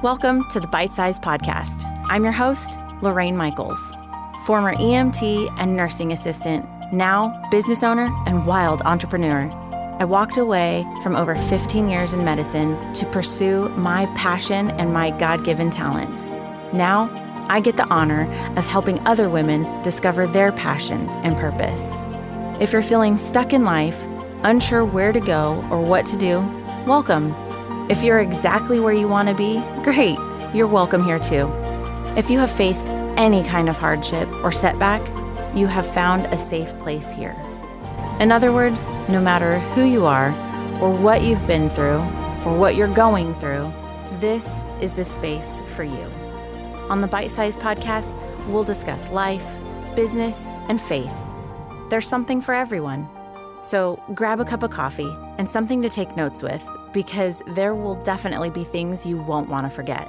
Welcome to the Bite Size Podcast. I'm your host, Lorraine Michaels, former EMT and nursing assistant, now business owner and wild entrepreneur. I walked away from over 15 years in medicine to pursue my passion and my God-given talents. Now, I get the honor of helping other women discover their passions and purpose. If you're feeling stuck in life, unsure where to go or what to do, welcome. If you're exactly where you want to be, great, you're welcome here too. If you have faced any kind of hardship or setback, you have found a safe place here. In other words, no matter who you are or what you've been through or what you're going through, this is the space for you. On the Bite Size Podcast, we'll discuss life, business, and faith. There's something for everyone. So grab a cup of coffee and something to take notes with, because there will definitely be things you won't want to forget.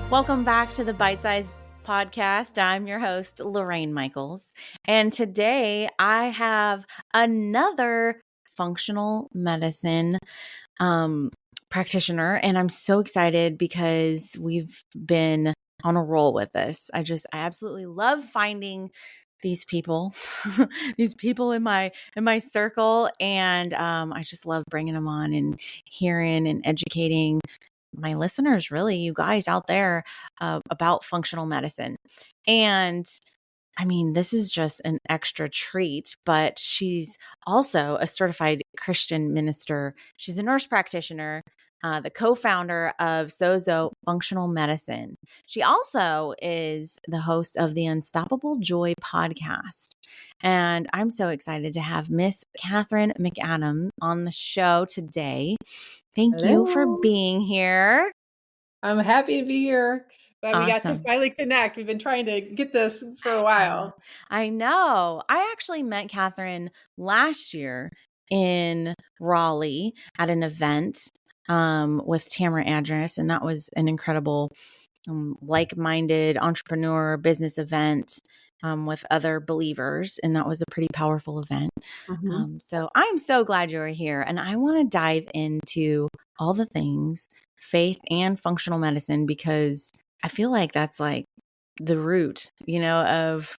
Welcome back to the Bite Size Podcast. I'm your host, Lorraine Michaels. And today I have another functional medicine practitioner. And I'm so excited because we've been on a roll with this. I absolutely love finding these people, these people in my circle. And I just love bringing them on and hearing and educating my listeners, really, you guys out there, about functional medicine. And I mean, this is just an extra treat, but she's also a certified Christian minister. She's a nurse practitioner, the co-founder of Sozo Functional Medicine. She also is the host of the Unstoppable Joy podcast. And I'm so excited to have Miss Kathryn McAdam on the show today. Thank you for being here. I'm happy to be here. Glad we got to Awesome. finally connect. We've been trying to get this for a while. I know. I actually met Kathryn last year in Raleigh at an event with Tamara Address, and that was an incredible like-minded entrepreneur business event with other believers, and that was a pretty powerful event. So I'm so glad you're here, and I want to dive into all the things faith and functional medicine, because I feel like that's like the root, of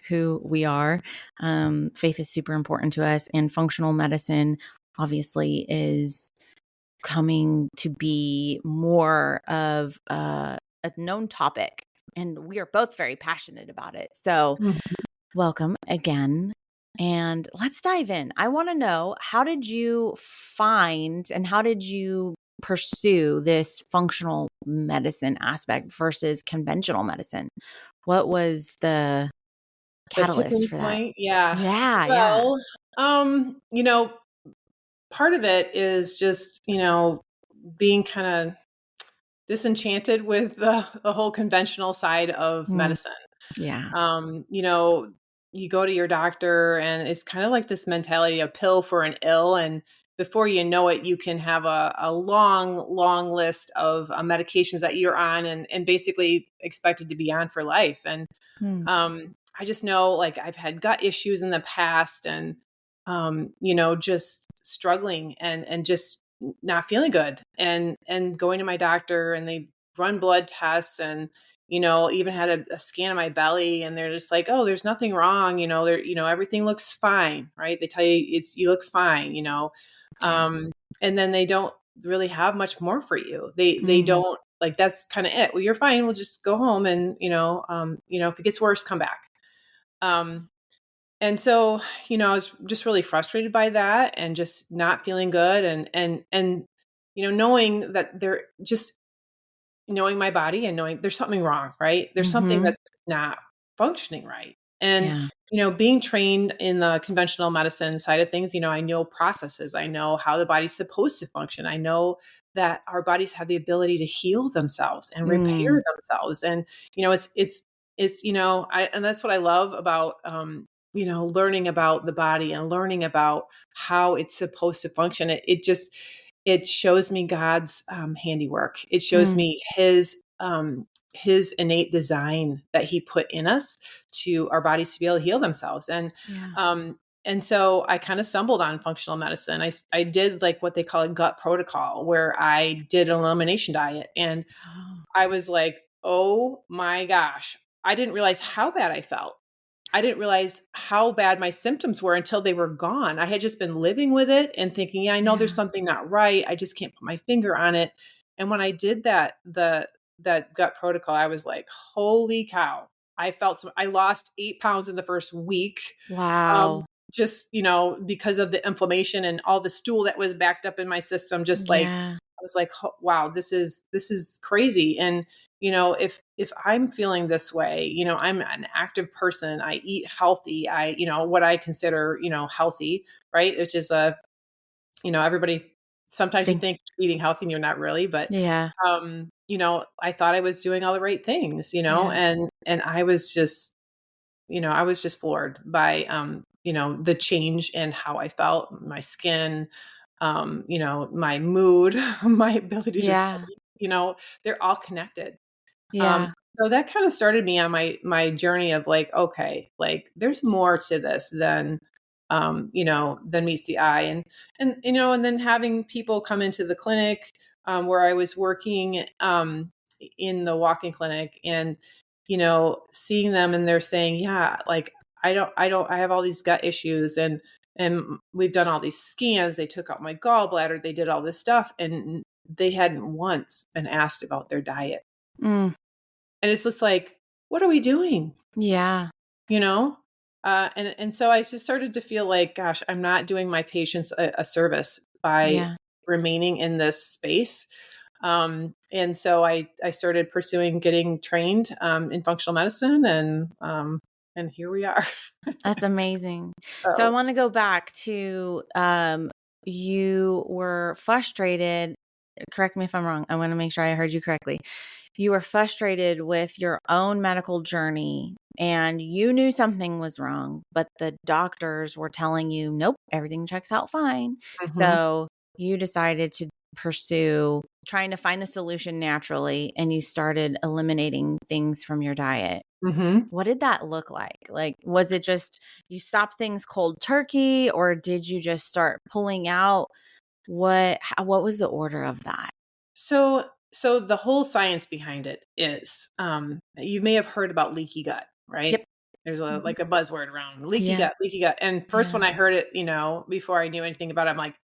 who we are. Faith is super important to us, and functional medicine obviously is coming to be more of a known topic, and we are both very passionate about it. So welcome again. And let's dive in. I want to know, how did you find and how did you pursue this functional medicine aspect versus conventional medicine? What was the catalyst for that? Point? Yeah. Yeah. Well, part of it is just, being kind of disenchanted with the whole conventional side of medicine. Yeah. You go to your doctor and it's kind of like this mentality, a pill for an ill. And before you know it, you can have a long list of medications that you're on and basically expected to be on for life. And I just know, like, I've had gut issues in the past and, just struggling and just not feeling good and going to my doctor, and they run blood tests and, even had a scan of my belly, and they're just like, oh, there's nothing wrong. Everything looks fine. Right. They tell you you look fine, and then they don't really have much more for you. They don't, like, that's kind of it. Well, you're fine. We'll just go home. And, if it gets worse, come back. And so, I was just really frustrated by that and just not feeling good. And, knowing that knowing my body and knowing there's something wrong, right? There's something that's not functioning right. And, being trained in the conventional medicine side of things, I know processes, I know how the body's supposed to function. I know that our bodies have the ability to heal themselves and repair themselves. And, and that's what I love about, learning about the body and learning about how it's supposed to function. It shows me God's handiwork. It shows me his innate design that he put in us to our bodies to be able to heal themselves. And, And so I kind of stumbled on functional medicine. I did like what they call a gut protocol, where I did an elimination diet. And Oh, I was like, oh my gosh, I didn't realize how bad I felt. I didn't realize how bad my symptoms were until they were gone. I had just been living with it and thinking, yeah, I know there's yeah. something not right. I just can't put my finger on it. And when I did that gut protocol, I was like, holy cow. I lost 8 pounds in the first week. Um, Wow. just, because of the inflammation and all the stool that was backed up in my system, just like, Yeah. I was like, wow, this is crazy. And, if I'm feeling this way, I'm an active person, I eat healthy, what I consider, healthy, right? Which is everybody, sometimes you Thanks. think eating healthy and you're not really, but, Yeah. I thought I was doing all the right things, Yeah. and I was just floored by, the change in how I felt, my skin, my mood, my ability to Yeah. sleep, they're all connected. Um, Yeah. so that kind of started me on my journey of like, okay, like there's more to this than meets the eye. And then having people come into the clinic, where I was working, in the walk-in clinic, and, seeing them, and they're saying, yeah, like, I have all these gut issues, and we've done all these scans. They took out my gallbladder. They did all this stuff, and they hadn't once been asked about their diet. Mm. And it's just like, what are we doing? Yeah. You know? And so I just started to feel like, gosh, I'm not doing my patients a service by Yeah. remaining in this space. And so I started pursuing getting trained, in functional medicine, and here we are. That's amazing. So I So, want to go back to you were frustrated. Correct me if I'm wrong. I want to make sure I heard you correctly. You were frustrated with your own medical journey and you knew something was wrong, but the doctors were telling you, nope, everything checks out fine. mhm, So you decided to pursue trying to find the solution naturally and you started eliminating things from your diet. mhm. What did that look like? Like, was it just you stopped things cold turkey or did you just start pulling out what was the order of that? So the whole science behind it is, you may have heard about leaky gut, right? Yep. There's a Mhm. like a buzzword around Yeah. leaky gut. And first, Yeah. when I heard it, before I knew anything about it, I'm like,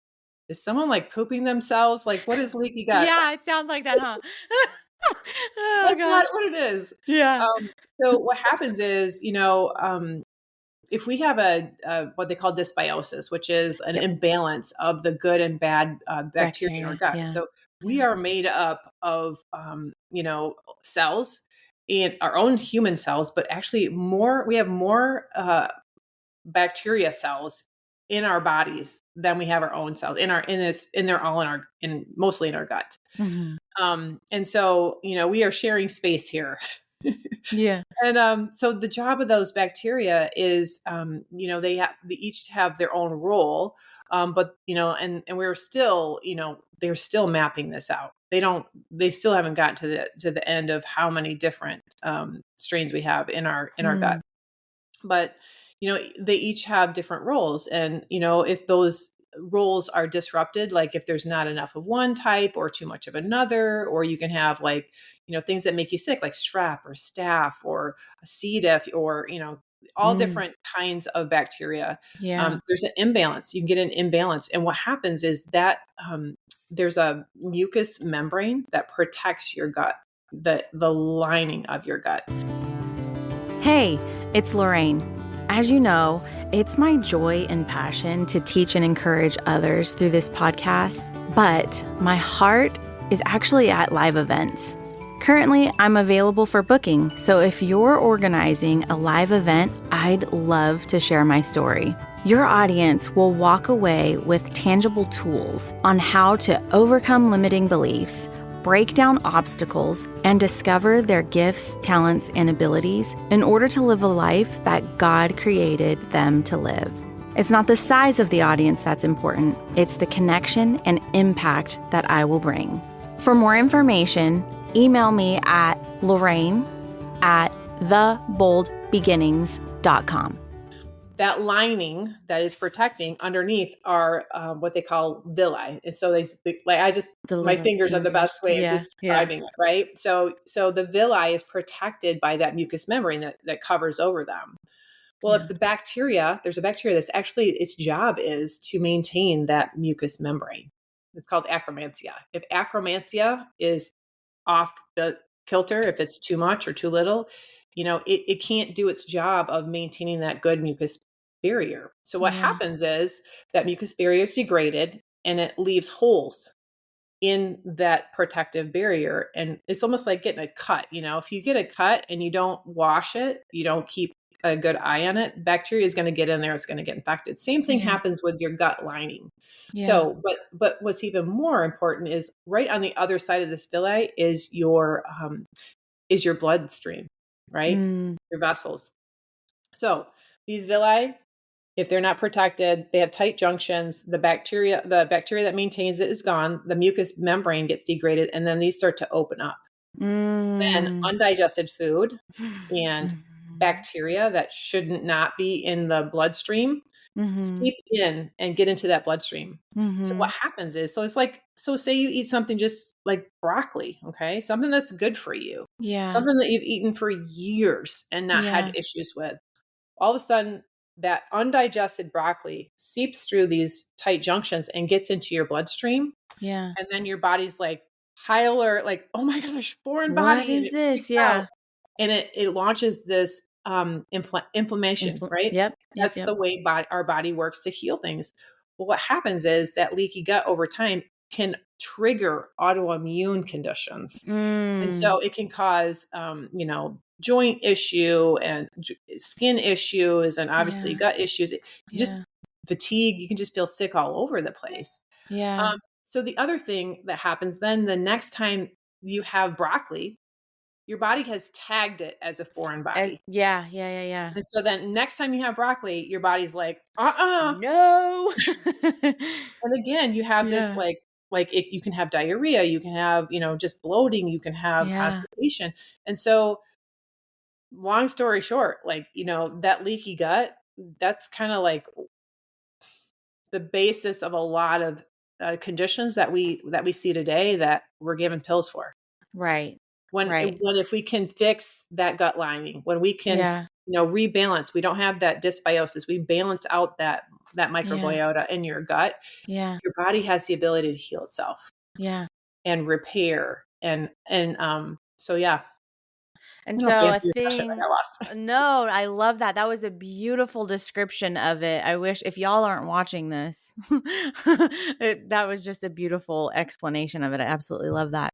is someone like pooping themselves? Like, what is leaky gut? Yeah, it sounds like that, huh? Oh That's gosh. not what it is. Yeah. Um, so what happens is, if we have a what they call dysbiosis, which is an Yep. imbalance of the good and bad, bacteria in our Bacteria. gut. Yeah. So we Yeah. are made up of, cells, and our own human cells, but actually we have more, bacteria cells in our bodies than we have our own cells they're all in mostly in our gut. Mhm. And so, we are sharing space here. Yeah. And so the job of those bacteria is, they each have their own role, but and we're still, they're still mapping this out. They still haven't gotten to the end of how many different, strains we have in our gut. Mm. But they each have different roles, and if those roles are disrupted, like if there's not enough of one type or too much of another, or you can have like things that make you sick, like strep or staph or a c diff, or all Mm. different kinds of bacteria. Yeah. There's an imbalance. You can get an imbalance, and what happens is that, there's a mucous membrane that protects your gut, the lining of your gut. Hey, it's Lorraine. As you know, it's my joy and passion to teach and encourage others through this podcast, but my heart is actually at live events. Currently, I'm available for booking, so if you're organizing a live event, I'd love to share my story. Your audience will walk away with tangible tools on how to overcome limiting beliefs, break down obstacles, and discover their gifts, talents, and abilities in order to live a life that God created them to live. It's not the size of the audience that's important, it's the connection and impact that I will bring. For more information, email me at Lorraine@theboldbeginnings.com. that lining that is protecting underneath are what they call villi. And so The my little fingers are the fingers. best way of Yeah. Yeah. describing it, right? So the villi is protected by that mucous membrane that covers over them. Well, Yeah. if there's a bacteria that's actually, its job is to maintain that mucous membrane. It's called Akkermansia. If Akkermansia is off the kilter, if it's too much or too little, it can't do its job of maintaining that good mucus barrier. So what Yeah. happens is that mucus barrier is degraded and it leaves holes in that protective barrier. And it's almost like getting a cut. If you get a cut and you don't wash it, you don't keep a good eye on it, bacteria is going to get in there. It's going to get infected. Same thing Yeah. happens with your gut lining. Yeah. So, but what's even more important is right on the other side of this villi is your bloodstream, right? Mm. Your vessels. So these villi, if they're not protected, they have tight junctions. The bacteria that maintains it is gone. The mucous membrane gets degraded, and then these start to open up. Then Mm. undigested food and Mhm. bacteria that shouldn't not be in the bloodstream Mhm. seep in and get into that bloodstream. So what Mhm. happens is, so say you eat something just like broccoli, okay? Something that's good for you. Yeah. Something that you've eaten for years and not had Yeah. issues with. All of a sudden, that undigested broccoli seeps through these tight junctions and gets into your bloodstream. Yeah. And then your body's like high alert, like, oh my gosh, foreign What body. And is it this? freaks out. Yeah. And it launches this inflammation, right? Yep. Yep. That's Yep. the way our body works to heal things. Well, what happens is that leaky gut over time can trigger autoimmune conditions. And Mm. so it can cause, joint issue and skin issues and obviously Yeah. gut issues. Yeah. Just fatigue. You can just feel sick all over the place. Yeah. So the other thing that happens then, the next time you have broccoli, your body has tagged it as a foreign body. Yeah. Yeah. Yeah. Yeah. And so then next time you have broccoli, your body's like, uh-uh. No. And again, you have this Yeah. you can have diarrhea, you can have, just bloating, you can have Yeah. constipation. And so long story short, that leaky gut, that's kind of like the basis of a lot of conditions that we see today that we're given pills for. Right. When Right. when if we can fix that gut lining, when we can, Yeah. rebalance, we don't have that dysbiosis, we balance out that Yeah. microbiota in your gut, Yeah. your body has the ability to heal itself Yeah. and repair so yeah. I And don't know if I so a answered your question. I thing got lost. no, I love that. That was a beautiful description of it. I wish if y'all aren't watching this, that was just a beautiful explanation of it. I absolutely love that.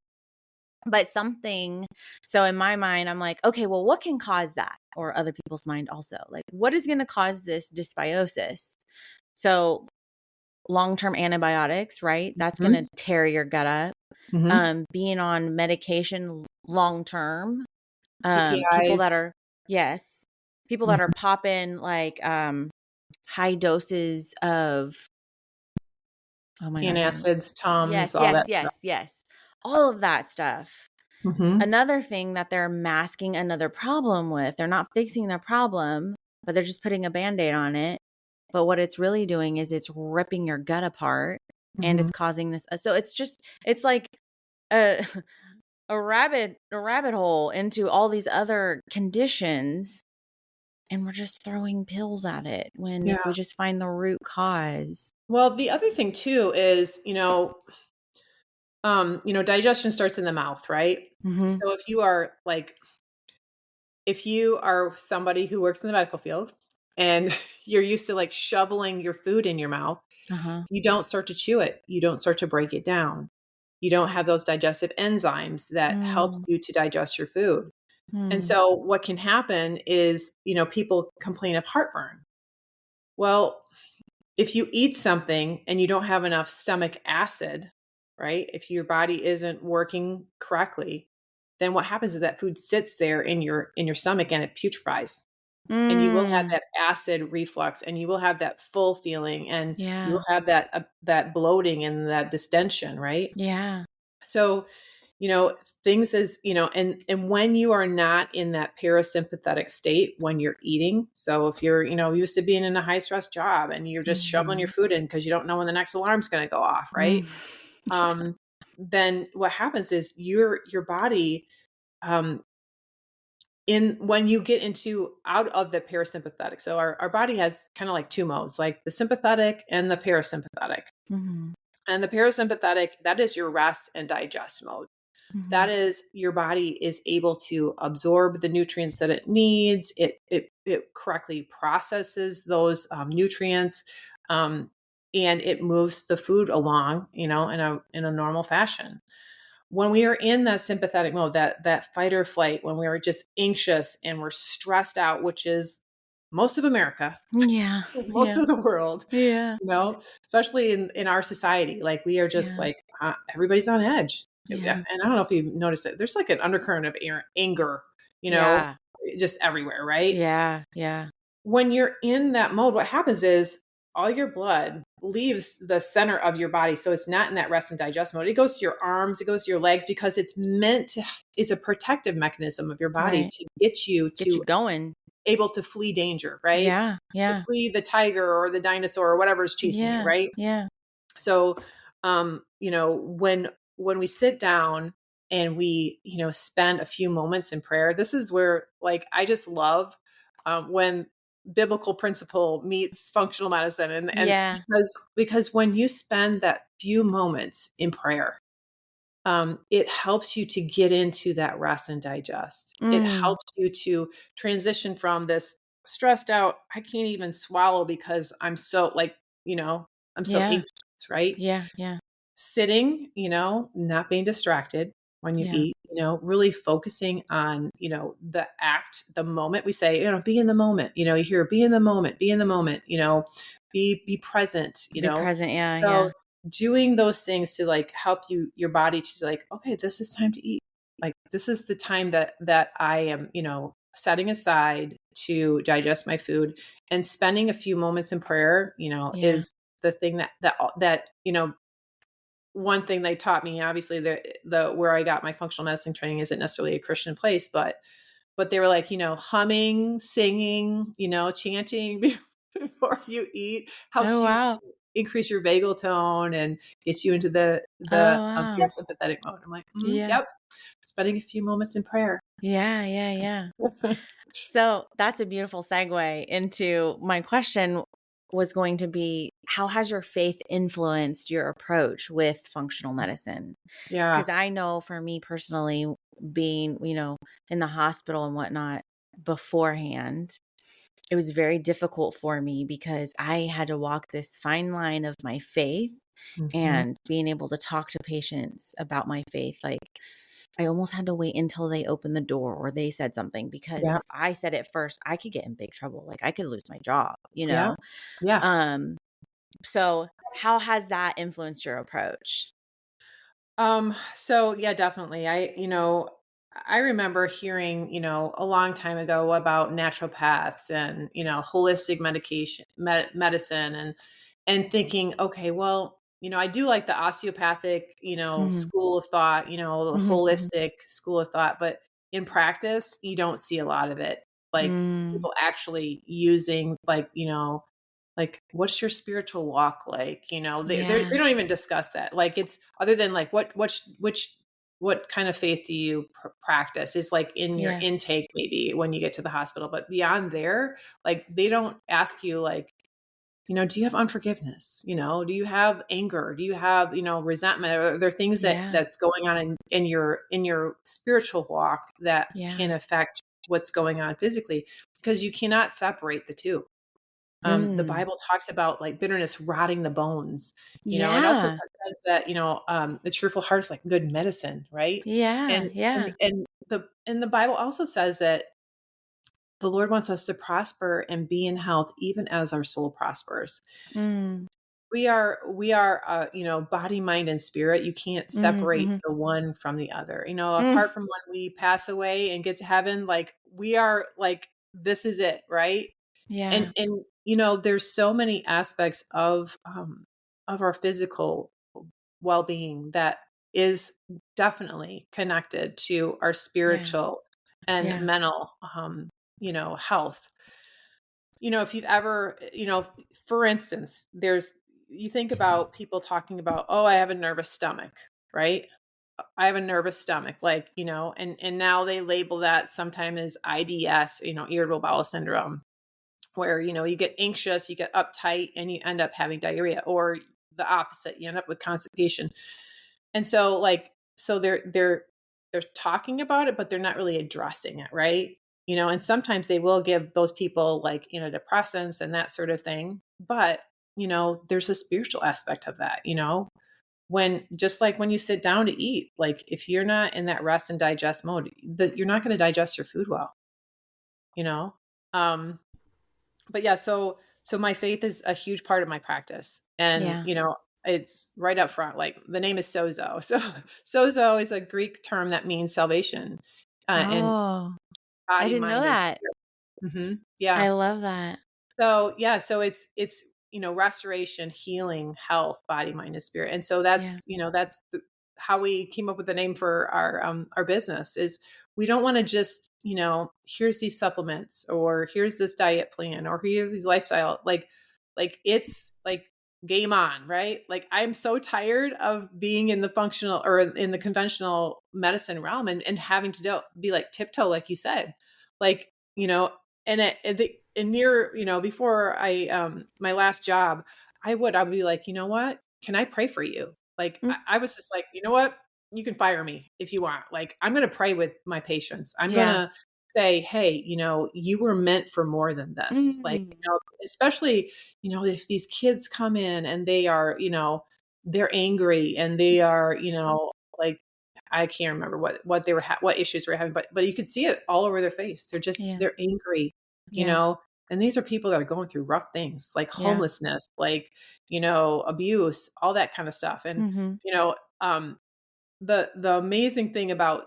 But so in my mind, I'm like, okay, well, what can cause that? Or other people's mind also. Like, what is going to cause this dysbiosis? So long-term antibiotics, right? That's going to Mhm, tear your gut up. mhm. Being on medication long-term, people that PPIs, are, yes, people that are mhm, popping like high doses of, oh my gosh, antacids, Tums, yes, all yes, that stuff. yes, yes, all of that stuff. Mhm. Another thing that they're masking another problem with, they're not fixing the problem, but they're just putting a band-aid on it. But what it's really doing is it's ripping your gut apart and it's Mhm. causing this. So it's like a a rabbit hole into all these other conditions, and we're just throwing pills at it when Yeah. if we just find the root cause. Well, the other thing too is, digestion starts in the mouth, right? Mhm. So if you are somebody who works in the medical field and you're used to like shoveling your food in your mouth, Uh-huh. you don't start to chew it. You don't start to break it down. You don't have those digestive enzymes that help Mm. you to digest your food. And Mm. so what can happen is, people complain of heartburn. Well, if you eat something and you don't have enough stomach acid, right? If your body isn't working correctly, then what happens is that food sits there in your stomach and it putrefies. And you will have Mm. that acid reflux and you will have that full feeling and you Yeah. will have that bloating and that distension, right? Yeah. So things is, and when you are not in that parasympathetic state when you're eating. So if you're, used to being in a high stress job and you're just shoveling your Mhm. food in because you don't know when the next alarm's going to go off, right? Mm. Yeah. Then what happens is your body, um, in when you get into out of the parasympathetic. So our body has kind of like two modes, like the sympathetic and the parasympathetic. Mhm. And the parasympathetic, that is your rest and digest mode. That Mhm. is, your body is able to absorb the nutrients that it needs. It correctly processes those nutrients, um, and it moves the food along, in a normal fashion. When we are in that sympathetic mode, that fight or flight, when we are just anxious and we're stressed out, which is most of America, Yeah. most Yeah. of the world, Yeah. especially in our society, like we are just Yeah. like, everybody's on edge. And Yeah. I don't know if you've noticed it. There's like an undercurrent of anger, Yeah. just everywhere, right? Yeah. Yeah. When you're in that mode, what happens is all your blood leaves the center of your body. So it's not in that rest and digest mode. It goes to your arms, it goes to your legs, because it's a protective mechanism of your body Right. to get you Get you to going. able to flee danger, right? Yeah. To Yeah. flee the tiger or the dinosaur or whatever is chasing you, Yeah. right? Yeah. So, when we sit down and we, spend a few moments in prayer, this is where, like, I just love, when biblical principle meets functional medicine, and Yeah. because when you spend that few moments in prayer, it helps you to get into that rest and digest. It Mm. helps you to transition from this stressed out, I can't even swallow because I'm so, like, I'm so Yeah. anxious, right? Yeah. Yeah. Sitting, not being distracted when you Yeah. eat, really focusing on, the act, the moment. We say, be in the moment, you hear be in the moment, be present, Be present. Yeah. so Yeah. doing those things to like help your body to like, okay, this is time to eat. Like, this is the time that I am, setting aside to digest my food, and spending a few moments in prayer, Yeah. is the thing that one thing they taught me. Obviously, the where I got my functional medicine training isn't necessarily a Christian place, but they were like, humming, singing, chanting before you eat helps Oh you wow. to increase your vagal tone and gets you into the Oh wow. parasympathetic mode. I'm like, Yeah. yep, spending a few moments in prayer. Yeah. Yeah. Yeah. So that's a beautiful segue into my question was going to be, how has your faith influenced your approach with functional medicine? Yeah, Because I know for me personally, being, in the hospital and whatnot beforehand, it was very difficult for me because I had to walk this fine line of my faith hmm, and being able to talk to patients about my faith. Like, I almost had to wait until they opened the door or they said something, because yeah, if I said it first, I could get in big trouble. Like, I could lose my job, yeah, yeah. Um, so how has that influenced your approach? So yeah, definitely. I remember hearing, a long time ago about naturopaths and, holistic medicine, and thinking, okay, well, I do like the osteopathic, Mhm. school of thought, the Mhm, mhm. holistic school of thought, but in practice, you don't see a lot of it. Like, Mm, people actually using, like, what's your spiritual walk like? They yeah, don't even discuss that. Like, it's other than like, what kind of faith do you practice? It's like in your yeah, intake, maybe when you get to the hospital, but beyond there, like, they don't ask you, like, do you have unforgiveness? Do you have anger? Do you have, resentment? Are there things yeah, that's going on in your spiritual walk that can yeah. affect what's going on physically? Because you cannot separate the two. The Mm, Bible talks about, like, bitterness rotting the bones. It also yeah, says that, the cheerful heart is like good medicine, right? yeah, And yeah. the Bible also says that the Lord wants us to prosper and be in health even as our soul prospers. Mm, We are, body, mind, and spirit. You can't mhm, separate mhm. the one from the other. Mm, Apart from when we pass away and get to heaven, like, we are like, this is it, right? yeah, And there's so many aspects of our physical well-being that is definitely connected to our Yeah. spiritual and Yeah. mental, health. If you've ever, for instance, you think about people talking about, oh, I have a nervous stomach, right? I have a nervous stomach, like, and now they label that sometime as IBS, irritable bowel syndrome, where, you get anxious, you get uptight, and you end up having diarrhea, or the opposite, you end up with constipation. And so, like, so they're talking about it, but they're not really addressing it, right? And sometimes they will give those people like antidepressants and that sort of thing. But, there's a spiritual aspect of that, when, just like when you sit down to eat, like if you're not in that rest and digest mode, that you're not going to digest your food well, you know? Um, but yeah, so my faith is a huge part of my practice. And, Yeah. it's right up front. Like, the name is sozo. So sozo is a Greek term that means salvation, and Oh, I body, didn't know mind, and that. spirit. Yeah. I love that. So yeah, so it's restoration, healing, health, body, mind, and spirit. And so Yeah. that's how we came up with the name for our business. Is we don't want to just, here's these supplements, or here's this diet plan, or here's these lifestyle, like it's like game on, right? Like, I'm so tired of being in the functional or in the conventional medicine realm, and having to be like tiptoe, like you said, like, and near, before I, my last job, I would be like, you know what? Can I pray for you? Like, Mm, I was just like, you know what? You can fire me if you want. Like, I'm going to pray with my patients. I'm going yeah. to say, hey, you were meant for more than this. Like, Mm, especially, if these kids come in and they are, they're angry, and they are, like, I can't remember what they were what issues they were having, but you could see it all over their face. yeah. They're angry, you Yeah. know. And these are people that are going through rough things, like Yeah. homelessness, like, abuse, all that kind of stuff. And, Mhm. you know, um, the amazing thing about,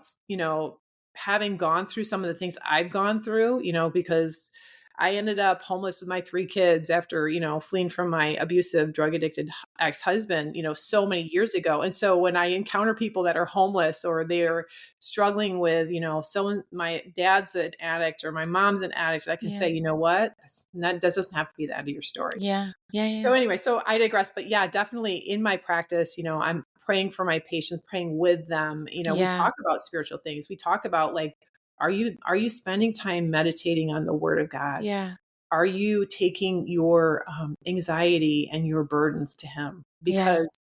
having gone through some of the things I've gone through, because I ended up homeless with my 3 kids after, fleeing from my abusive, drug addicted ex-husband, so many years ago. And so when I encounter people that are homeless, or they're struggling with, someone, my dad's an addict or my mom's an addict, I can Yeah. say, you know what? That doesn't have to be the end of your story. Yeah. Yeah, So yeah. anyway, so I digress, but yeah, definitely in my practice, I'm praying for my patients, praying with them. We Yeah. talk about spiritual things. We talk about, like, are you spending time meditating on the word of God? Yeah. Are you taking your anxiety and your burdens to him? Yeah. Because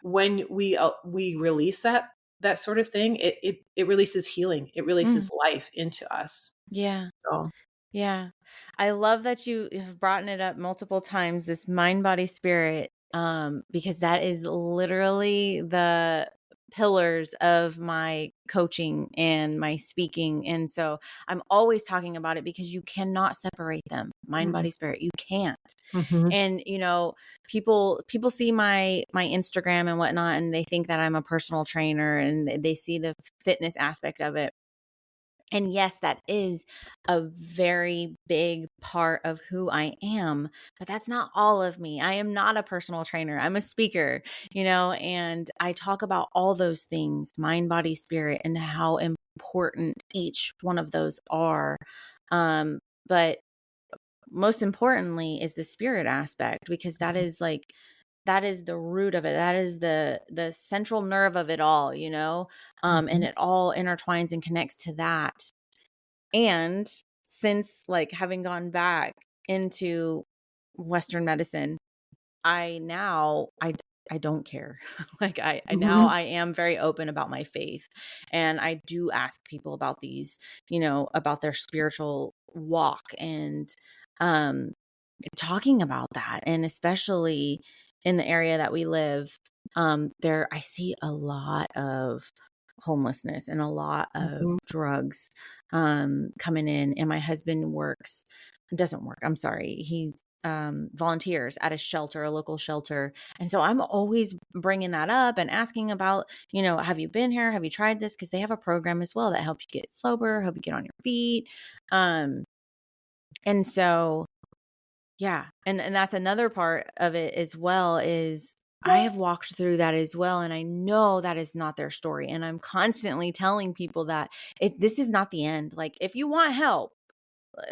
when we release that sort of thing, it releases healing. It Mm, releases life into us. yeah. So, Yeah. I love that you have brought it up multiple times, this mind, body, spirit, because that is literally the pillars of my coaching and my speaking. And so I'm always talking about it because you cannot separate them. Mind, mm, body, spirit. You can't. mhm, And people see my Instagram and whatnot, and they think that I'm a personal trainer, and they see the fitness aspect of it. And yes, that is a very big part of who I am, but that's not all of me. I am not a personal trainer. I'm a speaker, and I talk about all those things, mind, body, spirit, and how important each one of those are. But most importantly is the spirit aspect, because that is the root of it. That is the central nerve of it all, and mhm, it all intertwines and connects to that. And since, like, having gone back into Western medicine, I don't care. Like, I now mhm, I am very open about my faith, and I do ask people about these, about their spiritual walk, and um talking about that. And especially in the area that we live, there I see a lot of homelessness and a lot of mhm. drugs coming in. And my husband doesn't work, I'm sorry, he volunteers at a shelter, a local shelter. And so I'm always bringing that up and asking about, have you been here, have you tried this, because they have a program as well that help you get sober, help you get on your feet. And so yeah. And that's another part of it as well, is I have walked through that as well. And I know that is not their story. And I'm constantly telling people that this is not the end. Like, if you want help,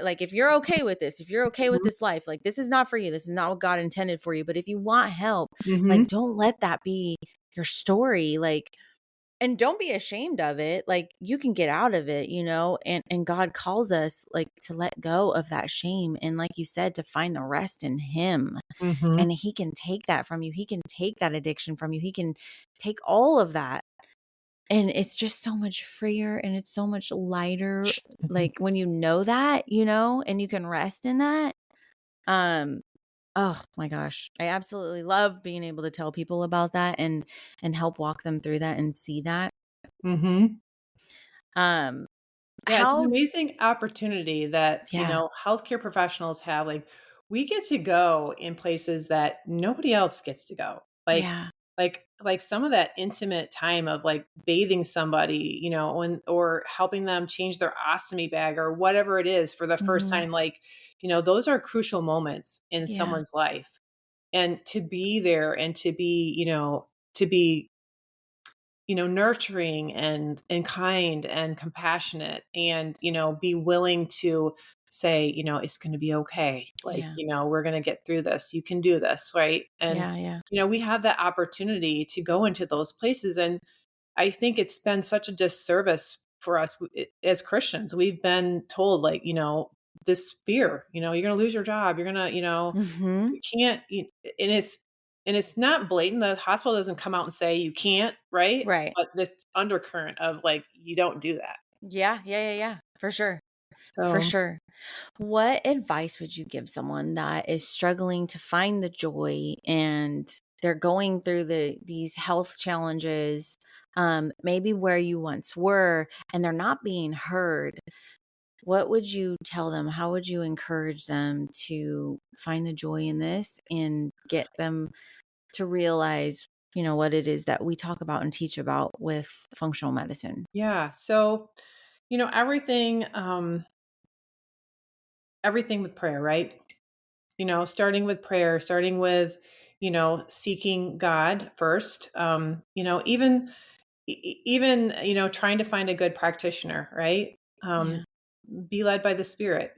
like, if you're okay with this, if you're okay with this life, like, this is not for you. This is not what God intended for you. But if you want help, Mm-hmm. like, don't let that be your story. Like, and don't be ashamed of it. Like, you can get out of it, and God calls us, like, to let go of that shame. And like you said, to find the rest in him. Mm-hmm. And he can take that from you. He can take that addiction from you. He can take all of that. And it's just so much freer and it's so much lighter. Like, when you know that, and you can rest in that. Oh my gosh. I absolutely love being able to tell people about that and help walk them through that and see that. Mm-hmm. Um, Yeah, it's an how, amazing opportunity that, yeah, healthcare professionals have. Like, we get to go in places that nobody else gets to go. yeah, Like some of that intimate time of like bathing somebody, or helping them change their ostomy bag or whatever it is for the first hmm, time. Like, those are crucial moments in yeah, someone's life. And to be there and to be nurturing and kind and compassionate, and be willing to say, it's going to be okay, like, yeah, we're going to get through this, you can do this, right? And yeah, yeah, we have that opportunity to go into those places. And I think it's been such a disservice for us as Christians. We've been told, like, this fear, you're going to lose your job, you're going to, hmm, you can't, and it's not blatant. The hospital doesn't come out and say you can't, right? right. But this undercurrent of like, you don't do that. Yeah, yeah, yeah, yeah, for sure. For So sure. What advice would you give someone that is struggling to find the joy and they're going through these health challenges, maybe where you once were, and they're not being heard? What would you tell them? How would you encourage them to find the joy in this and get them to realize, what it is that we talk about and teach about with functional medicine? yeah. So, everything with prayer, right? Starting with prayer, starting with, seeking God first. Even trying to find a good practitioner, right? Yeah. Be led by the Spirit.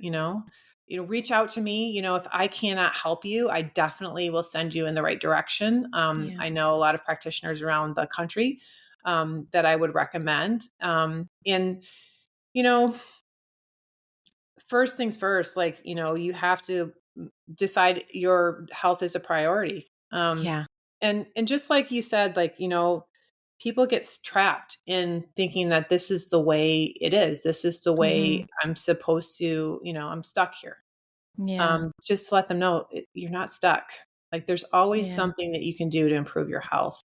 Reach out to me. If I cannot help you, I definitely will send you in the right direction. Yeah. I know a lot of practitioners around the country, that I would recommend. And you know first things first, like, you have to decide your health is a priority. Yeah. And just like you said, like, people get trapped in thinking that this is the way it is. This is the way Hmm. I'm supposed to, I'm stuck here. Yeah. Just let them know, you're not stuck. Like, there's always Yeah. something that you can do to improve your health.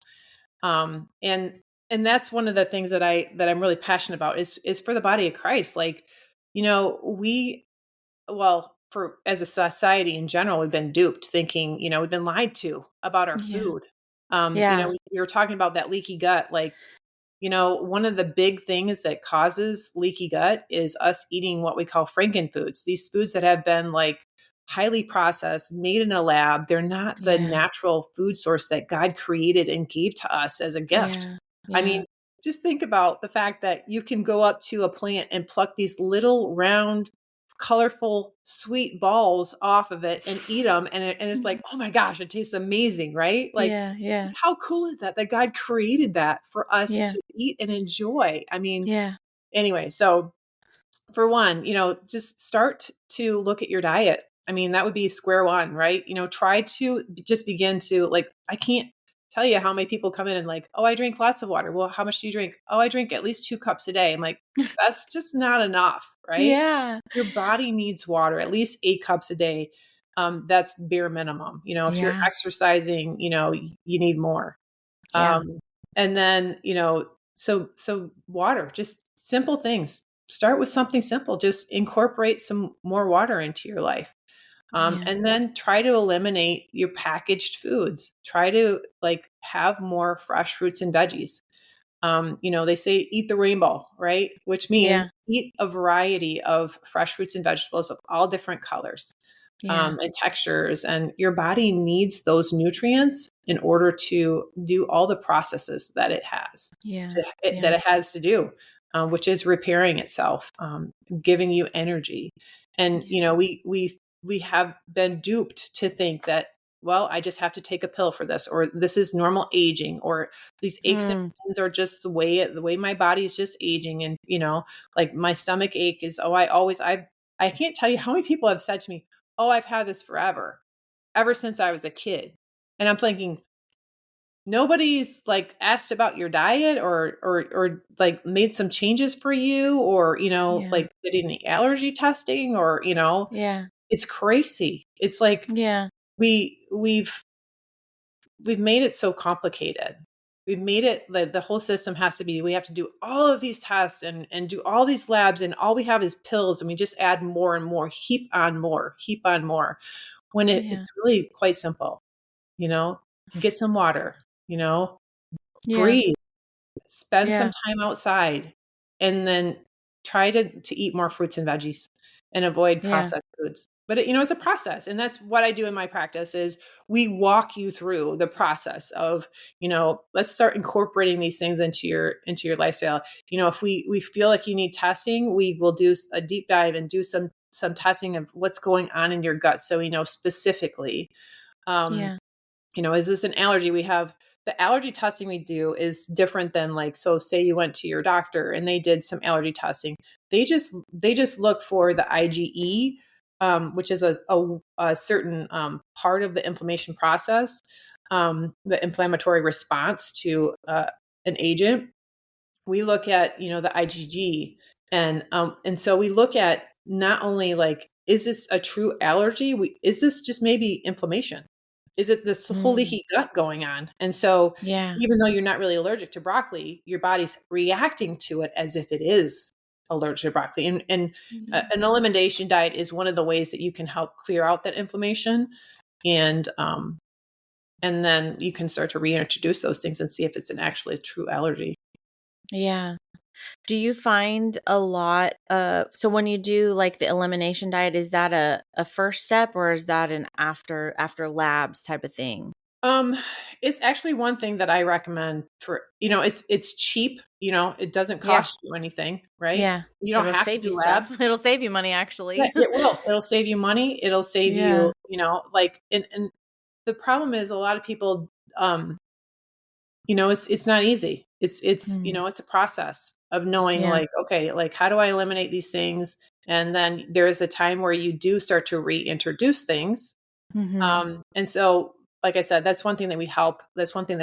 And that's one of the things that I'm really passionate about is for the body of Christ. Like, we well, for as a society in general, we've been duped thinking, we've been lied to about our Yeah. food. Yeah. We were talking about that leaky gut. Like, one of the big things that causes leaky gut is us eating what we call frankenfoods. These foods that have been like highly processed, made in a lab. They're not the Yeah. natural food source that God created and gave to us as a gift. Yeah. I Yeah. mean, just think about the fact that you can go up to a plant and pluck these little round, colorful, sweet balls off of it and eat them. And it's like, oh my gosh, it tastes amazing, right? Like, Yeah. Yeah. how cool is that? That God created that for us Yeah. to eat and enjoy. I mean, Yeah. anyway, so for one, just start to look at your diet. I mean, that would be square one, right? Try to just begin to, like, I can't tell you how many people come in and like, oh, I drink lots of water. Well, how much do you drink? Oh, I drink at least 2 cups a day. I'm like, that's just not enough, right? Yeah. Your body needs water, at least 8 cups a day. That's bare minimum. If you're Yeah. exercising, you need more. Yeah. Um, and then, so water, just simple things. Start with something simple. Just incorporate some more water into your life. Yeah. And then try to eliminate your packaged foods. Try to like have more fresh fruits and veggies. They say eat the rainbow, right? Which Yeah. means eat a variety of fresh fruits and vegetables of all different colors. Yeah. and textures, and your body needs those nutrients in order to do all the processes that it has Yeah. that Yeah. it has to do, which is repairing itself, giving you energy. And Yeah. we have been duped to think that, well, I just have to take a pill for this, or this is normal aging, or these aches and Mm. pains are just the way my body is just aging. And like my stomach ache is, I can't tell you how many people have said to me, oh, I've had this forever, ever since I was a kid. And I'm thinking, nobody's like asked about your diet, or like made some changes for you, or Yeah. like did any allergy testing, or Yeah. it's crazy. It's like Yeah. we we've made it so complicated. We've made it, the whole system has to be, we have to do all of these tests and do all these labs, and all we have is pills, and we just add more and more, heap on more, when Yeah. it's really quite simple. you know get some water, you know Yeah. breathe, spend some Yeah. time outside, and then try to eat more fruits and veggies and avoid Yeah. processed foods. But it's a process, and that's what I do in my practice is we walk you through the process of, let's start incorporating these things into your lifestyle. If we feel like you need testing, we will do a deep dive and do some testing of what's going on in your gut, so we know specifically. um, Yeah. is this an allergy? We have the allergy testing we do is different than, like, so say you went to your doctor and they did some allergy testing. They just look for the IgE, which is a certain part of the inflammation process, the inflammatory response to an agent. We look at, the IgG, and so we look at not only, like, is this a true allergy? Is this just maybe inflammation? Is it this whole Mm. leaky gut going on? And so, Yeah. even though you're not really allergic to broccoli, your body's reacting to it as if it is allergic to broccoli. And Yeah. an elimination diet is one of the ways that you can help clear out that inflammation, and and then you can start to reintroduce those things and see if it's an actually a true allergy. Yeah. Do you find a lot so when you do like the elimination diet, is that a first step, or is that an after labs type of thing? Um, it's actually one thing that I recommend for, it's cheap, it doesn't Yeah. cost you anything, right? Yeah. You don't It'll have to save you do stuff. labs. It'll save you money Yeah, actually. it will. It'll save you money. It'll save Yeah. you, like, and the problem is, a lot of people, it's not easy. Mm. It's a process of knowing, Yeah. like, okay, like, how do I eliminate these things? And then there is a time where you do start to reintroduce things. Mhm. And so, like I said, that's one thing that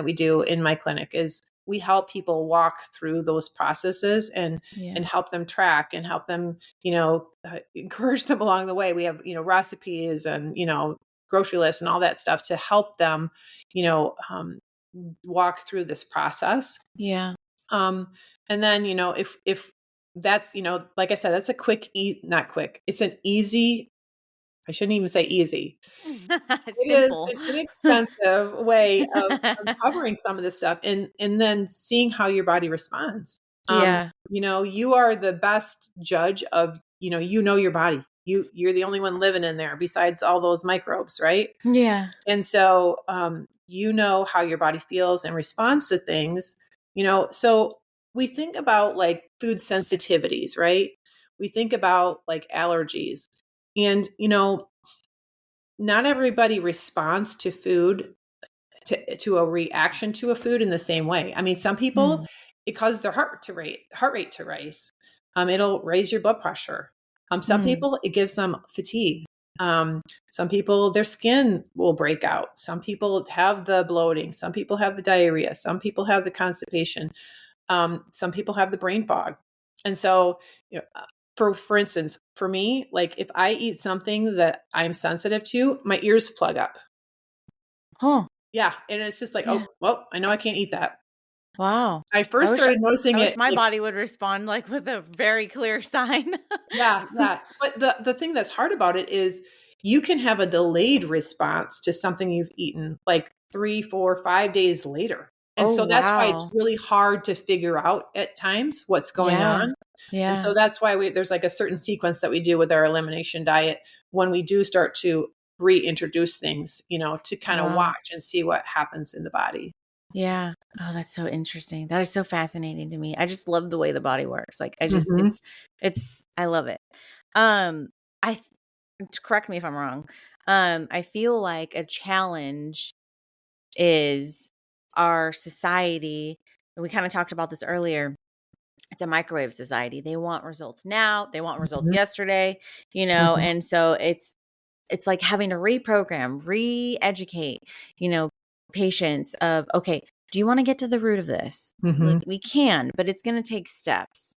we do in my clinic is we help people walk through those processes, and Yeah. help them track, and help them, encourage them along the way. We have, recipes, and, grocery lists and all that stuff to help them, you know, um, walk through this process. Yeah. Um, and then, if that's, like I said, that's a not quick. It's an easy, I shouldn't even say easy. It is Simple. an inexpensive way of covering some of this stuff, and then seeing how your body responds. Yeah. You are the best judge of, your body. You're the only one living in there besides all those microbes, right? Yeah. And so, you know how your body feels and responds to things. So we think about, like, food sensitivities, right? We think about, like, allergies, and not everybody responds to food, to a reaction to a food in the same way. I mean, some people, Mm. it causes their heart rate to raise. It'll raise your blood pressure. Some Mm. people, it gives them fatigue. Some people, their skin will break out. Some people have the bloating. Some people have the diarrhea. Some people have the constipation. Some people have the brain fog. And so, for instance, for me, like, if I eat something that I'm sensitive to, my ears plug up. Huh. Yeah, and it's just like, Yeah. "Oh, well, I know I can't eat that." Wow. I I first wish started I noticing wish it, my like, body would respond like with a very clear sign. yeah, yeah, but the thing that's hard about it is you can have a delayed response to something you've eaten, like, 3, 4, 5 days later, and Oh, so that's why it's wow. really hard to figure out at times what's going Yeah. on. And so that's why there's like a certain sequence that we do with our elimination diet when we do start to reintroduce things, to kind of watch and see what happens in the body. Yeah. Oh, that's so interesting. That is so fascinating to me. I just love the way the body works. Like I love it. I correct me if I'm wrong. I feel like a challenge is our society, and we kind of talked about this earlier. It's a microwave society. They want results now. They want results yesterday, and so it's like having to reprogram, re-educate, patients of, okay, do you want to get to the root of this? Like we can, but it's going to take steps.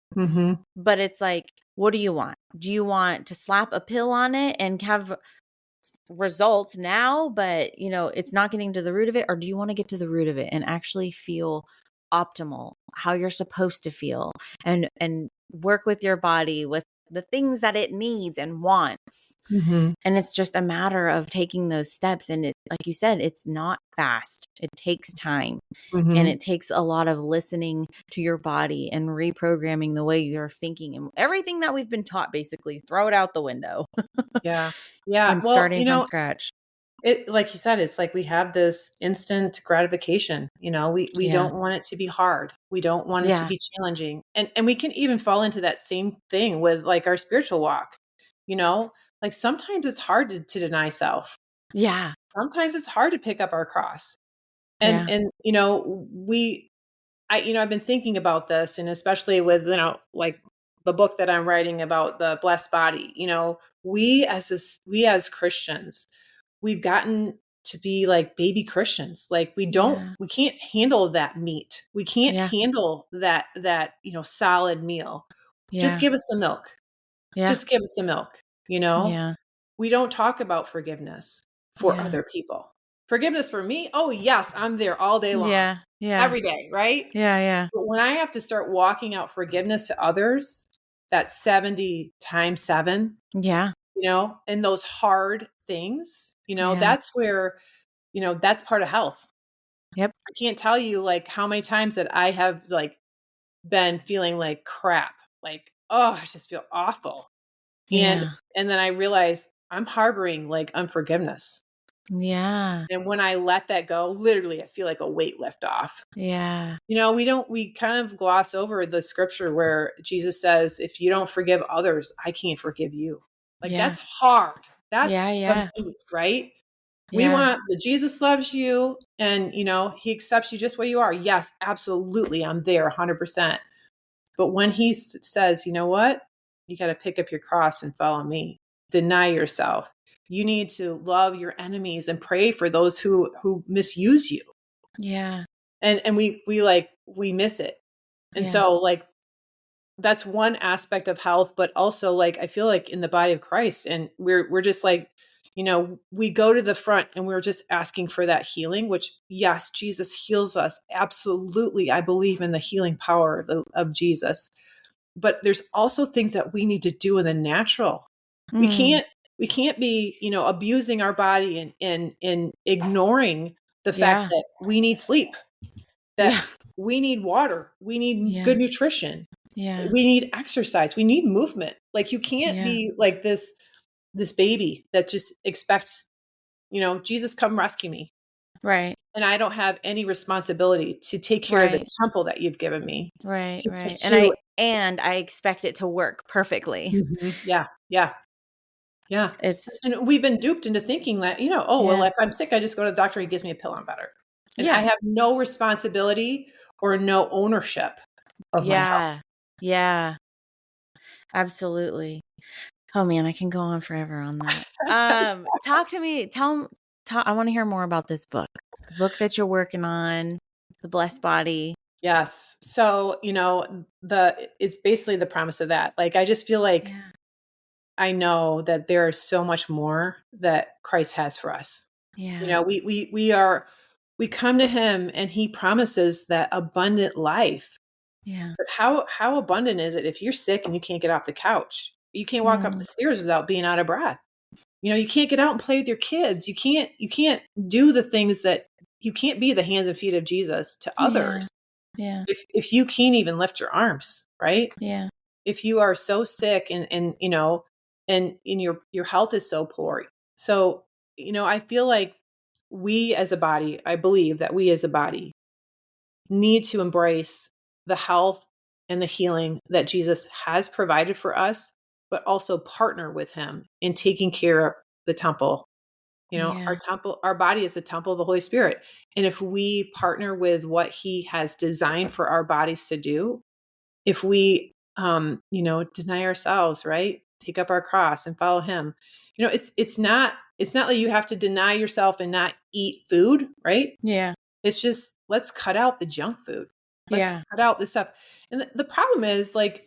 But it's like, what do you want? Do you want to slap a pill on it and have results now, but it's not getting to the root of it? Or do you want to get to the root of it and actually feel optimal, how you're supposed to feel, and work with your body with the things that it needs and wants? And it's just a matter of taking those steps. And it, like you said, it's not fast. It takes time, and it takes a lot of listening to your body and reprogramming the way you're thinking, and everything that we've been taught, basically throw it out the window. Yeah. And Well, starting from scratch. It, like you said, it's like we have this instant gratification. We don't want it to be hard. We don't want it to be challenging. And we can even fall into that same thing with like our spiritual walk. Like sometimes it's hard to deny self. Yeah. Sometimes it's hard to pick up our cross. And I've been thinking about this, and especially with, like the book that I'm writing about the blessed body, we as Christians, we've gotten to be like baby Christians. Like we can't handle that meat. We can't handle that, solid meal. Just give us the milk. Just give us the milk. We don't talk about forgiveness for other people. Forgiveness for me. Oh yes. I'm there all day long. Every day. Right. But when I have to start walking out forgiveness to others, that's 70 times 7. And those hard things, that's where, that's part of health. Yep. I can't tell you like how many times that I have like been feeling like crap, like, oh, I just feel awful. And then I realize I'm harboring like unforgiveness. And when I let that go, literally, I feel like a weight lift off. We kind of gloss over the scripture where Jesus says, if you don't forgive others, I can't forgive you. Like that's hard. That's the meat, right? We want the Jesus loves you and, he accepts you just where you are. Yes, absolutely. I'm there 100%. But when he says, you know what, you got to pick up your cross and follow me, deny yourself. You need to love your enemies and pray for those who misuse you. And we miss it. And so like, that's one aspect of health, but also like, I feel like in the body of Christ, and we're just like, we go to the front and we're just asking for that healing, which yes, Jesus heals us. Absolutely. I believe in the healing power of Jesus, but there's also things that we need to do in the natural. We can't be, abusing our body and ignoring the fact that we need sleep, that we need water, we need good nutrition. We need exercise. We need movement. Like you can't be like this baby that just expects, Jesus, come rescue me. Right. And I don't have any responsibility to take care of the temple that you've given me. Right. To, and I expect it to work perfectly. Yeah. And we've been duped into thinking that, well, if I'm sick, I just go to the doctor, he gives me a pill, I'm better. And I have no responsibility or no ownership of my health. Yeah. Absolutely. Oh man, I can go on forever on that. Talk to me. I want to hear more about this book. The book that you're working on, The Blessed Body. Yes. So, it's basically the promise of that. Like, I just feel like I know that there is so much more that Christ has for us. We come to him and he promises that abundant life. But how abundant is it if you're sick and you can't get off the couch? You can't walk up the stairs without being out of breath. You can't get out and play with your kids. You can't do the things that you can't be the hands and feet of Jesus to others. If you can't even lift your arms, right? if you are so sick and you know, and in your health is so poor. So, you know, I feel like we as a body, I believe that we as a body need to embrace the health and the healing that Jesus has provided for us, but also partner with him in taking care of the temple. You know, our Yeah. temple, our body is the temple of the Holy Spirit. And if we partner with what he has designed for our bodies to do, if we, you know, deny ourselves, right? Take up our cross and follow him. You know, it's not like you have to deny yourself and not eat food, right? Yeah. It's just, let's cut out the junk food. Let's Yeah. cut out this stuff. And the problem is, like,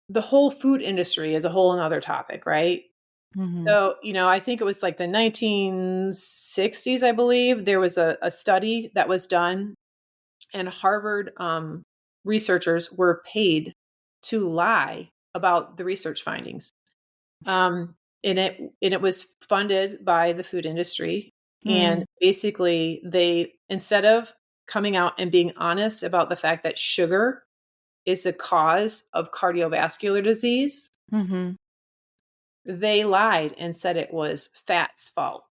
the whole food industry is a whole another topic, right? Mm-hmm. So, you know, I think it was like the 1960s, I believe, there was a study that was done, and Harvard researchers were paid to lie about the research findings. Um, and it was funded by the food industry. And Mm. basically, they, instead of coming out and being honest about the fact that sugar is the cause of cardiovascular disease, Mm-hmm. they lied and said it was fat's fault.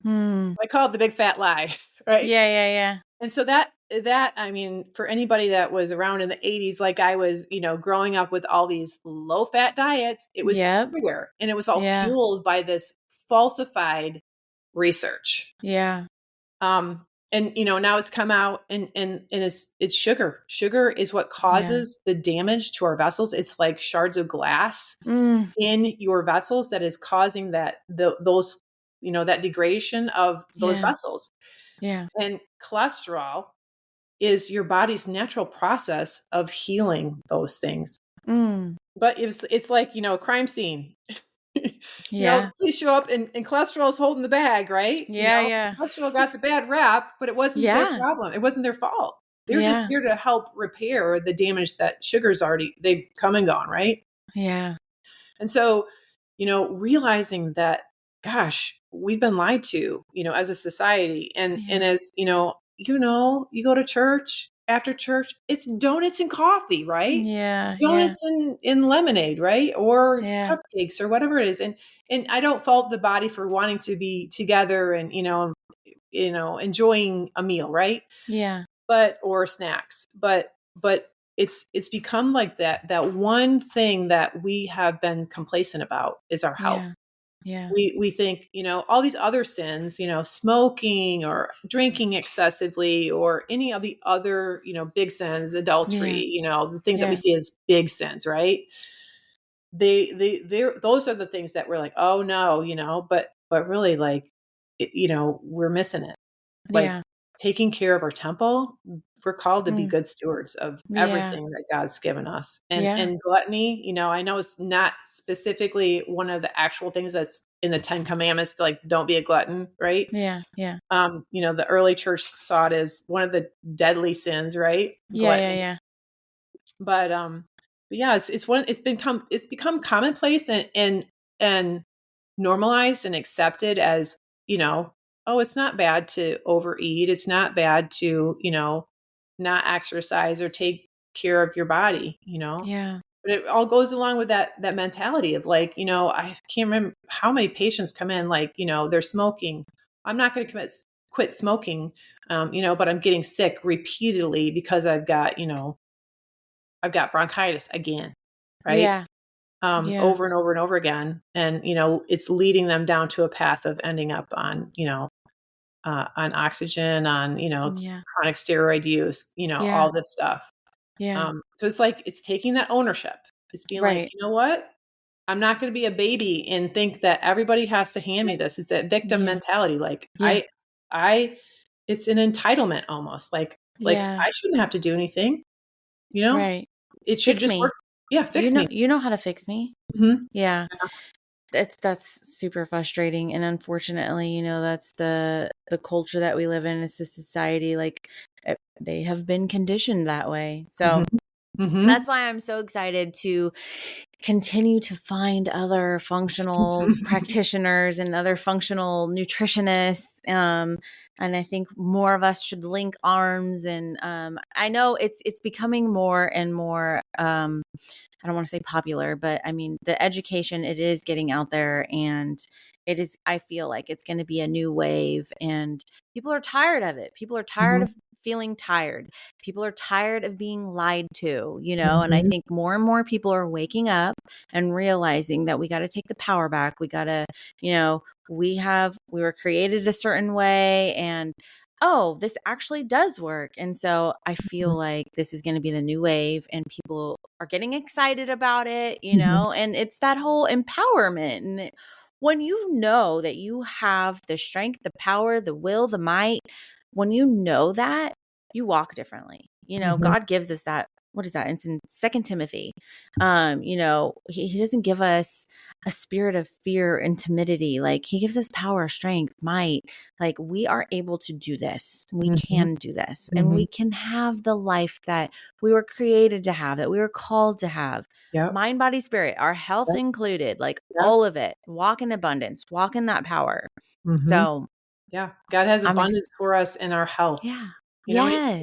Mm. I call it the big fat lie, right? Yeah. Yeah. Yeah. And so that I mean, for anybody that was around in the 80s, like I was, you know, growing up with all these low fat diets, it was Yep. everywhere, and it was all Yeah. fueled by this falsified research. Yeah. Um, and you know, now it's come out, and it's sugar. Sugar is what Yeah. causes the damage to our vessels. It's like shards of glass Mm. in your vessels that is causing those, you know, that degradation of those Yeah. vessels. Yeah. And cholesterol is your body's natural process of healing those things. Mm. But it's like, you know, a crime scene. You know, Yeah. police show up, and cholesterol is holding the bag, right? You Yeah. know, Yeah. cholesterol got the bad rap, but it wasn't their Yeah. problem. It wasn't their fault. They're just Yeah. there to help repair the damage that sugar's already, they've come and gone, right? Yeah. And so, you know, realizing that, gosh, we've been lied to, you know, as a society, and Yeah. as, you know, you go to church, after church, it's donuts and coffee, right? Yeah. Yeah. Donuts and lemonade, right? Or Yeah. cupcakes or whatever it is. And I don't fault the body for wanting to be together and, enjoying a meal, right? Yeah. But or snacks. But it's become like that one thing that we have been complacent about is our health. Yeah. Yeah. We think, you know, all these other sins, you know, smoking or drinking excessively or any of the other, you know, big sins, adultery, Yeah. you know, the things that we Yeah. see as big sins, right? They're those are the things that we're like, oh no, you know, but really, like, you know, we're missing it. Like, Yeah. taking care of our temple, we're called to be Mm. good stewards of Yeah. everything that God's given us. And Yeah. and gluttony, you know, I know it's not specifically one of the actual things that's in the 10 commandments, like, don't be a glutton, right? Yeah. Yeah. You know, the early church saw it as one of the deadly sins, right? Yeah. Yeah. Gluttony. Yeah. But yeah, it's become commonplace and normalized and accepted as, you know, oh, it's not bad to overeat. It's not bad to, you know, not exercise or take care of your body, you know. Yeah. But it all goes along with that mentality of, like, you know, I can't remember how many patients come in, like, you know, they're smoking. I'm not going to quit smoking, you know, but I'm getting sick repeatedly because I've got bronchitis again, right? Yeah. Yeah. Over and over and over again. And, you know, it's leading them down to a path of ending up on, on oxygen, on, Yeah. chronic steroid use, Yeah. all this stuff. Yeah. So it's like, it's taking that ownership. It's being like, Right. you know what? I'm not going to be a baby and think that everybody has to hand me this. It's that victim Yeah. mentality. Like, Yeah. it's an entitlement almost, like Yeah. I shouldn't have to do anything, you know, Right. it should Fix just me. work. Yeah. You Fix know me. you know how to fix me. Mhm. Yeah. That's super frustrating, and unfortunately, that's the culture that we live in. It's the society, like, they have been conditioned that way. So Mhm. Mhm. that's why I'm so excited to continue to find other functional practitioners and other functional nutritionists, And I think more of us should link arms. And I know it's becoming more and more, I don't want to say popular, but I mean, the education, it is getting out there, and it is, I feel like it's going to be a new wave, and people are tired of it. People are tired Mhm. of feeling tired. People are tired of being lied to, and I Mhm. think more and more people are waking up and realizing that we got to take the power back. We got to, we were created a certain way, and oh, this actually does work. And so I feel like this is going to be the new wave, and people are getting excited about it, Mhm. and it's that whole empowerment. And when you know that you have the strength, the power, the will, the might, when you know that, you walk differently. Mhm. God gives us that. What is that? It's in 2 Timothy. He doesn't give us a spirit of fear and timidity. Like, he gives us power, strength, might. Like, we are able to do this. We Mhm. can do this, and we Mhm. can have the life that we were created to have, that we were called to have. Yep. Mind, body, spirit, our health Yep. included, like Yep. all of it. Walk in abundance, walk in that power. Mhm. So Yeah, God has I'm abundance for us in our health. yeah. And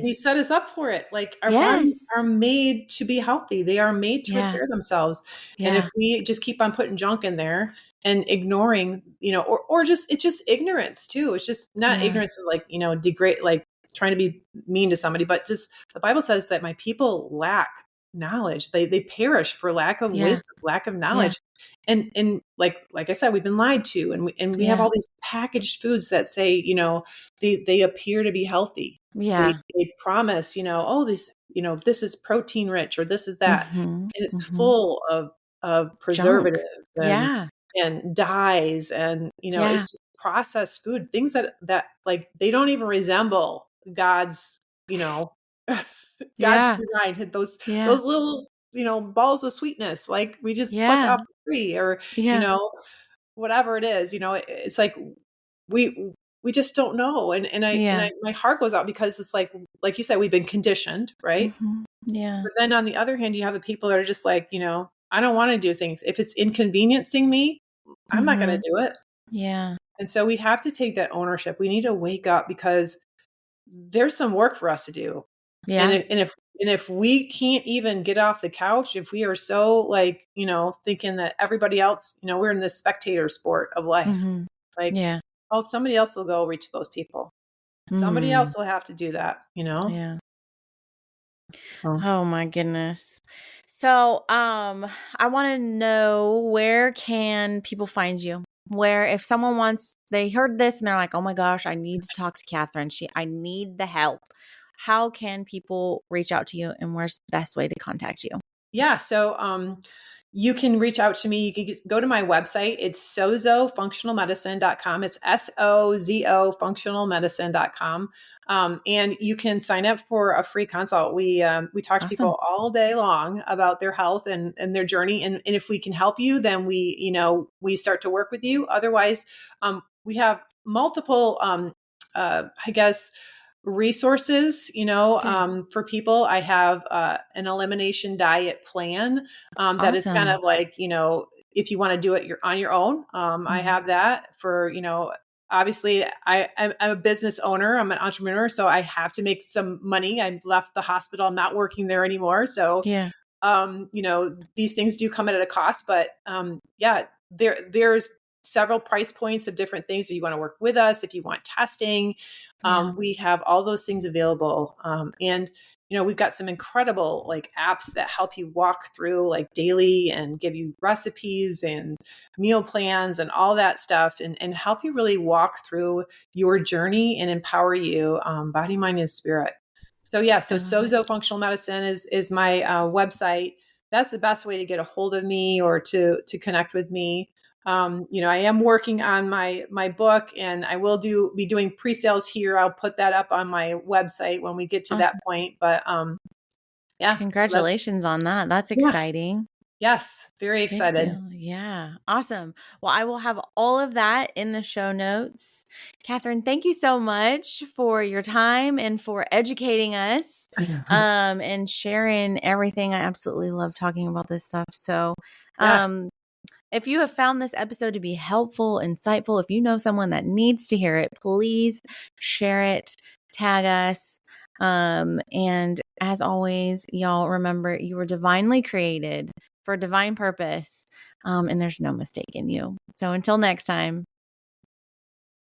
he Yes. set us up for it. Like, our bodies Yes. are made to be healthy. They are made to Yeah. repair themselves. And if Yeah. we just keep on putting junk in there and ignoring, or just, it's just ignorance too. It's just not Yeah. ignorance of, like, degrade, like trying to be mean to somebody, but just the Bible says that my people lack knowledge. They perish for lack of Yeah. wisdom, lack of Yeah. knowledge. And like I said, we've been lied to, and we have Yeah. all these packaged foods that say, they appear to be healthy. Yeah. They promise, oh, this is protein rich, or this is that, Mhm. and it's Mhm. full of Junk. preservatives Yeah. and dyes, and Yeah. it's just processed food, things that like they don't even resemble God's, you know God's Yeah. design. Had Yeah. those little, balls of sweetness, like we just pluck Yeah. off the tree, or you Yeah. know whatever it is. It's like we we just don't know. And I Yeah. my heart goes out, because it's like you said, we've been conditioned, right? Mhm. Yeah. But then on the other hand, you have the people that are just like, I don't want to do things. If it's inconveniencing me, I'm not going to Mhm. do it. Yeah. And so we have to take that ownership. We need to wake up, because there's some work for us to do. And Yeah. if we can't even get off the couch, if we are so, like, thinking that everybody else, we're in this spectator sport of life, Mhm. like, Yeah. oh, somebody else will go reach those people. Somebody else Mm. will have to do that. Yeah. So Oh my goodness. So, I want to know, where can people find you? Where, if someone they heard this and they're like, "Oh my gosh, I need to talk to Kathryn. I need the help." How can people reach out to you, and where's the best way to contact you? yeah, so you can reach out to me. You can go to my website. It's sozofunctionalmedicine.com. It's SOZO functionalmedicine.com. And you can sign up for a free consult. We talk to Awesome. people all day long about their health and their journey. And if we can help you, then we start to work with you. Otherwise, we have multiple, I guess, resources, Good. for people. I have an elimination diet plan, that is kind Awesome. of like, if you want to do it, you're on your own. I Mhm. have that for, obviously I'm a business owner, I'm an entrepreneur, so I have to make some money. I left the hospital, I'm not working there anymore. So, Yeah. these things do come at a cost, but yeah, there's several price points of different things. If you want to work with us, if you want testing, Yeah. we have all those things available. And we've got some incredible, like, apps that help you walk through, like, daily, and give you recipes and meal plans and all that stuff, and help you really walk through your journey and empower you, body, mind, and spirit. So yeah, I so love it. Sozo Functional Medicine is my website. That's the best way to get a hold of me, or to connect with me. I am working on my book, and I will be doing pre-sales here. I'll put that up on my website when we get to that Awesome. point. But yeah, so that's, Congratulations on that. That's yeah, exciting. yes, very Big excited. deal. Yeah. Awesome. Well, I will have all of that in the show notes. Kathryn, thank you so much for your time and for educating us, and sharing everything. I absolutely love talking about this stuff. So, Yeah, um, If you have found this episode to be helpful, insightful, if you know someone that needs to hear it, please share it, tag us. And as always, y'all remember you were divinely created for a divine purpose. And there's no mistake in you. So until next time.